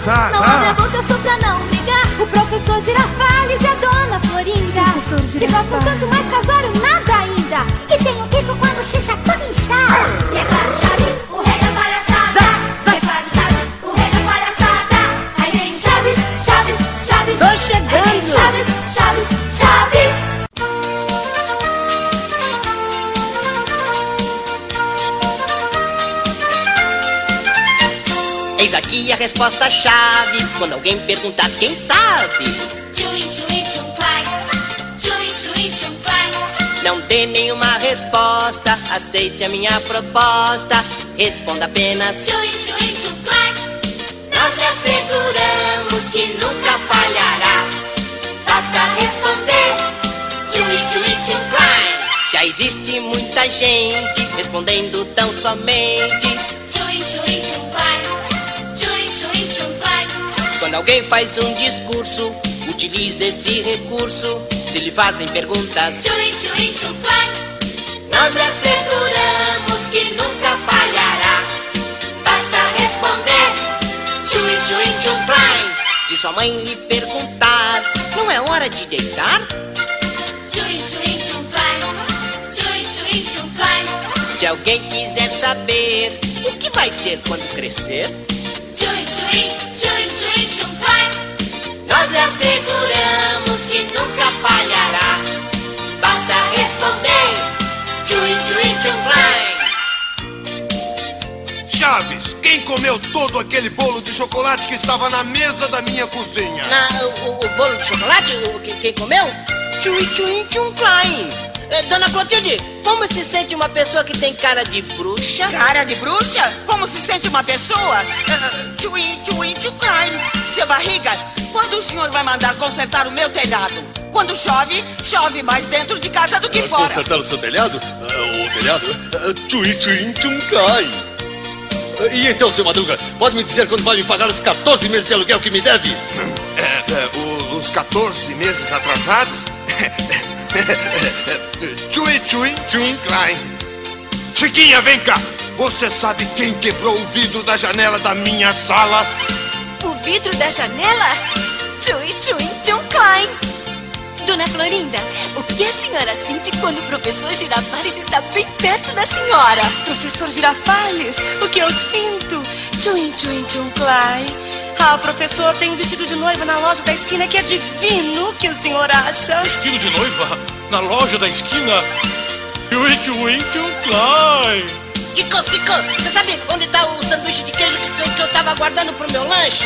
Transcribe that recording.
tá, Não abre a boca só pra não brigar. O professor Girafales e a dona Florinda se gostam tanto, mais casório nada ainda. E tem um pico quando xixa todo inchado. E é claro, Chaves, o rei da palhaçada. E é claro, Chaves, o rei da palhaçada. Aí vem Chaves, Chaves, Chaves. Tô chegando. Aí vem Chaves, Chaves, Chaves. Eis aqui a resposta-chave quando alguém perguntar quem sabe. Tchui, tchui, tchum, clai. Tchui, tchui, tchum, clai. Não dê nenhuma resposta, aceite a minha proposta. Responda apenas Tchui, tchui, tchum, clai. nós lhe asseguramos que nunca falhará. Basta responder. Tchui, tchui, tchum, clai. Já existe muita gente respondendo tão somente. Tchui, tchui, tchum, clai. Tchui, tchui, tchum, clai. Quando alguém faz um discurso, utilize esse recurso. Se lhe fazem perguntas, Tchui, tchui, tchum, clai. nós lhe asseguramos que nunca falhará. Basta responder. Tchui, tchui, tchum, plai. Se sua mãe lhe perguntar, não é hora de deitar? Tchui, tchui, tchum, clai. Tchui, tchui, tchum, clai. Se alguém quiser saber o que vai ser quando crescer, Tchui, tchui, tchui, tchui, tchum, clai. nós lhe asseguramos que nunca falhará. Basta responder. Tchui, tchui, tchum, clai. Chaves, quem comeu todo aquele bolo de chocolate que estava na mesa da minha cozinha? O bolo de chocolate? Quem comeu? Tchui, tchui, tchum, plai. Dona Clotilde, como se sente uma pessoa que tem cara de bruxa? Cara de bruxa? Como se sente uma pessoa? Tchuim, tchuim, tchucai. Seu barriga, quando o senhor vai mandar consertar o meu telhado? Quando chove, chove mais dentro de casa do que fora. Consertar o seu telhado? O telhado? Tchui, tchui, tchuncai. E então, seu Madruga, pode me dizer quando vai me pagar os 14 meses de aluguel que me deve? Os 14 meses atrasados? Tchui, tchui, tchum, klein. Chiquinha, vem cá. Você sabe quem quebrou o vidro da janela da minha sala? O vidro da janela? Tchui, tchui, tchum, klein. Dona Florinda, o que a senhora sente quando o professor Girafales está bem perto da senhora? Professor Girafales, o que eu sinto? Tchuim, tchuim, tchum, clai. Ah, professor, tem um vestido de noiva na loja da esquina que é divino. O que o senhor acha? Vestido de noiva? Na loja da esquina? Tchui, tchui, tchum, clai. Kiko, você sabe onde tá o sanduíche de queijo que eu tava guardando pro meu lanche?